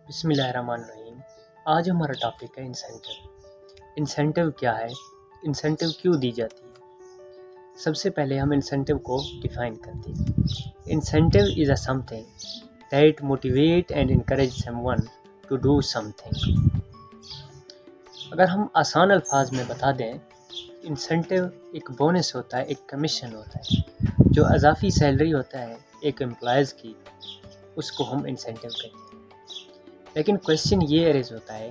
بسم اللہ الرحمن الرحیم۔ آج ہمارا ٹاپک ہے انسینٹیو کیا ہے، انسینٹیو کیوں دی جاتی ہے۔ سب سے پہلے ہم انسینٹیو کو ڈیفائن کرتے ہیں۔ Incentive is a something that motivate and encourage someone to do something. اگر ہم آسان الفاظ میں بتا دیں، انسینٹیو ایک بونس ہوتا ہے، ایک کمیشن ہوتا ہے، جو اضافی سیلری ہوتا ہے ایک امپلائیز کی، اس کو ہم انسینٹیو کہتے ہیں۔ لیکن کویشچن یہ اریز ہوتا ہے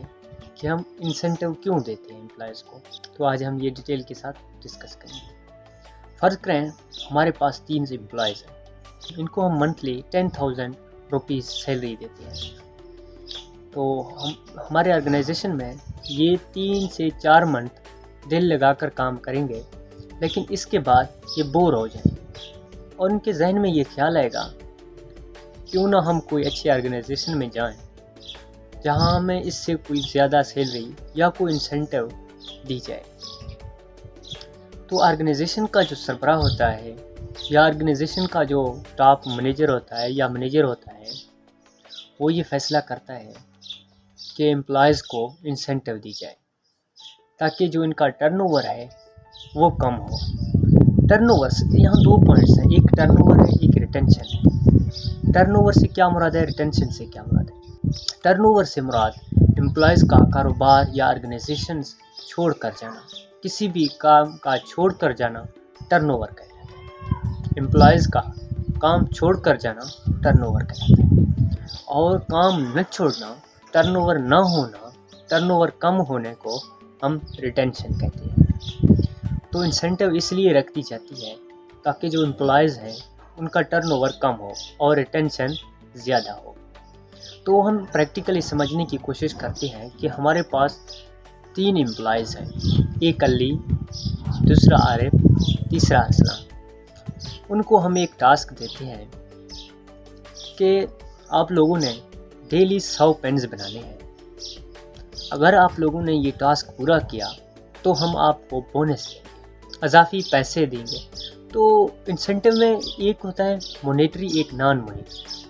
کہ ہم انسینٹیو کیوں دیتے ہیں امپلائیز کو، تو آج ہم یہ ڈیٹیل کے ساتھ ڈسکس کریں گے۔ فرض کریں ہمارے پاس 3 امپلائیز ہیں، ان کو ہم منتھلی 10,000 روپیز سیلری دیتے ہیں۔ تو ہمارے آرگنائزیشن میں یہ 3 سے 4 منتھ دل لگا کر کام کریں گے، لیکن اس کے بعد یہ بور ہو جائیں گے اور ان کے ذہن میں یہ خیال آئے گا کیوں نہ ہم کوئی اچھی آرگنائزیشن میں جائیں جہاں ہمیں اس سے کوئی زیادہ سیلری یا کوئی انسینٹیو دی جائے۔ تو آرگنائزیشن کا جو سربراہ ہوتا ہے یا آرگنائزیشن کا جو ٹاپ مینیجر ہوتا ہے یا مینیجر ہوتا ہے، وہ یہ فیصلہ کرتا ہے کہ امپلائیز کو انسینٹیو دی جائے تاکہ جو ان کا ٹرن اوور ہے وہ کم ہو۔ ٹرن اوور سے یہاں 2 پوائنٹس ہیں، ایک ٹرن اوور ہے، ایک ریٹینشن ہے۔ ٹرن اوور سے کیا مراد ہے، ریٹینشن سے کیا مراد ہے؟ ٹرن اوور سے مراد امپلائیز کا کاروبار یا آرگنائزیشن چھوڑ کر جانا، کسی بھی کام کا چھوڑ کر جانا ٹرن اوور کہلاتا ہے۔ امپلائیز کا کام چھوڑ کر جانا ٹرن اوور کہلاتا ہے، اور کام نہ چھوڑنا، ٹرن اوور نہ ہونا، ٹرن اوور کم ہونے کو ہم ریٹینشن کہتے ہیں۔ تو انسینٹیو اس لیے رکھ دی جاتی ہے تاکہ جو امپلائیز ہیں ان کا ٹرن اوور کم ہو اور ریٹینشن زیادہ ہو۔ تو ہم پریکٹیکلی سمجھنے کی کوشش کرتے ہیں کہ ہمارے پاس 3 امپلائیز ہیں، ایک علی، دوسرا عارف، تیسرا ارسلان۔ ان کو ہم ایک ٹاسک دیتے ہیں کہ آپ لوگوں نے ڈیلی 100 پینز بنانے ہیں۔ اگر آپ لوگوں نے یہ ٹاسک پورا کیا تو ہم آپ کو بونس دیں گے، اضافی پیسے دیں گے۔ تو انسینٹیو میں ایک ہوتا ہے مونیٹری، ایک نان مونیٹری۔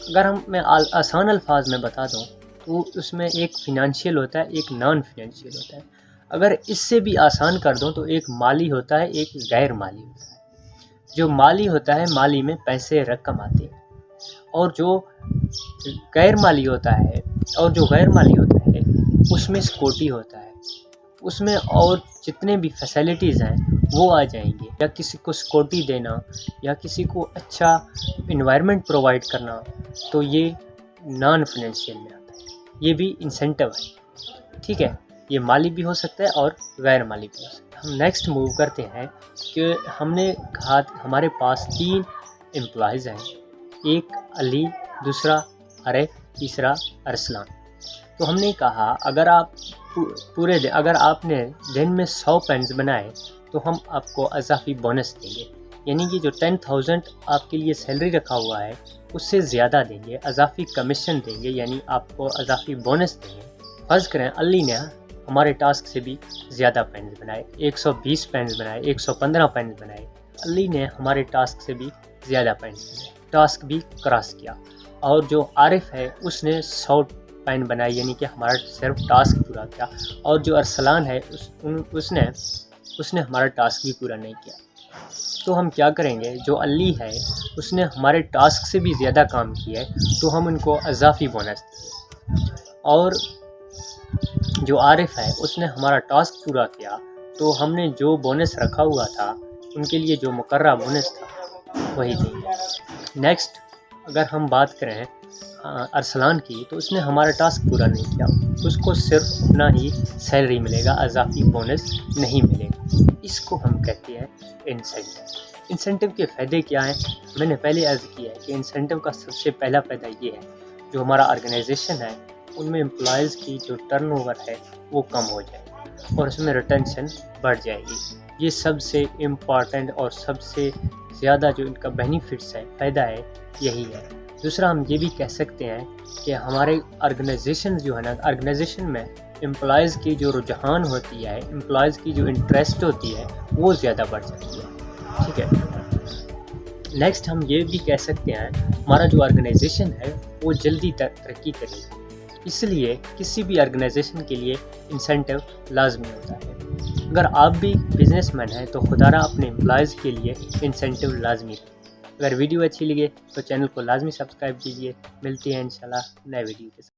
اگر میں آسان الفاظ میں بتا دوں تو اس میں ایک فنانشیل ہوتا ہے، ایک نان فنانشیل ہوتا ہے۔ اگر اس سے بھی آسان کر دوں تو ایک مالی ہوتا ہے، ایک غیر مالی ہوتا ہے۔ جو مالی ہوتا ہے، مالی میں پیسے رقم آتے ہیں، اور جو غیر مالی ہوتا ہے اس میں سیکورٹی ہوتا ہے، اس میں اور جتنے بھی فیسلٹیز ہیں وہ آ جائیں گے، یا کسی کو سیکورٹی دینا یا کسی کو اچھا انوائرمنٹ پرووائڈ کرنا، تو یہ نان فنانشیل میں آتا ہے، یہ بھی انسینٹیو ہے۔ ٹھیک ہے، یہ مالی بھی ہو سکتا ہے اور غیر مالی بھی ہو سکتا ہے۔ ہم نیکسٹ موو کرتے ہیں کہ ہم نے کہا ہمارے پاس 3 امپلائیز ہیں، ایک علی، دوسرا عارف، تیسرا ارسلان۔ تو ہم نے کہا اگر آپ نے دن میں 100 پینز بنائے تو ہم آپ کو اضافی بونس دیں گے، یعنی کہ جو 10,000 آپ کے لیے سیلری رکھا ہوا ہے اس سے زیادہ دیں گے، اضافی کمیشن دیں گے، یعنی آپ کو اضافی بونس دیں گے۔ فرض کریں علی نے ہمارے ٹاسک سے بھی زیادہ پینز بنائے، 120 پینز بنائے، 115 پینز بنائے۔ علی نے ہمارے ٹاسک سے بھی زیادہ پینز بنائے، ٹاسک بھی کراس کیا۔ اور جو عارف ہے اس نے 100 پین بنائے، یعنی کہ ہمارا صرف ٹاسک پورا کیا۔ اور جو ارسلان ہے اس نے ہمارا ٹاسک بھی پورا نہیں کیا۔ تو ہم کیا کریں گے، جو علی ہے اس نے ہمارے ٹاسک سے بھی زیادہ کام کیا ہے تو ہم ان کو اضافی بونس دیں گے، اور جو عارف ہے اس نے ہمارا ٹاسک پورا کیا تو ہم نے جو بونس رکھا ہوا تھا ان کے لیے جو مقررہ بونس تھا وہی دیں گے۔ نیکسٹ اگر ہم بات کریں ارسلان کی، تو اس نے ہمارا ٹاسک پورا نہیں کیا، اس کو صرف اپنا ہی سیلری ملے گا، اضافی بونس نہیں ملے گا۔ اس کو ہم کہتے ہیں انسینٹیو۔ انسینٹیو کے فائدے کیا ہیں؟ میں نے پہلے عرض کیا ہے کہ انسینٹیو کا سب سے پہلا فائدہ یہ ہے، جو ہمارا آرگنائزیشن ہے ان میں امپلائیز کی جو ٹرن اوور ہے وہ کم ہو جائے اور اس میں ریٹینشن بڑھ جائے گی۔ یہ سب سے امپورٹنٹ اور سب سے زیادہ جو ان کا بینیفٹس ہے، فائدہ ہے، یہی ہے۔ دوسرا ہم یہ بھی کہہ سکتے ہیں کہ ہمارے آرگنائزیشن جو ہے نا، آرگنائزیشن میں امپلائیز کی جو رجحان ہوتی ہے، امپلائیز کی جو انٹرسٹ ہوتی ہے وہ زیادہ بڑھ جاتی ہے۔ ٹھیک ہے، نیکسٹ ہم یہ بھی کہہ سکتے ہیں ہمارا جو آرگنائزیشن ہے وہ جلدی ترقی کرے گا، اس لیے کسی بھی آرگنائزیشن کے لیے انسینٹیو لازمی ہوتا ہے۔ اگر آپ بھی بزنس مین ہیں تو خدا را اپنے امپلائیز کے لیے انسینٹیو لازمی ہے۔ اگر ویڈیو اچھی لگے تو چینل کو لازمی سبسکرائب کیجیے۔ ملتے ہیں انشاءاللہ نئے ویڈیو کے ساتھ۔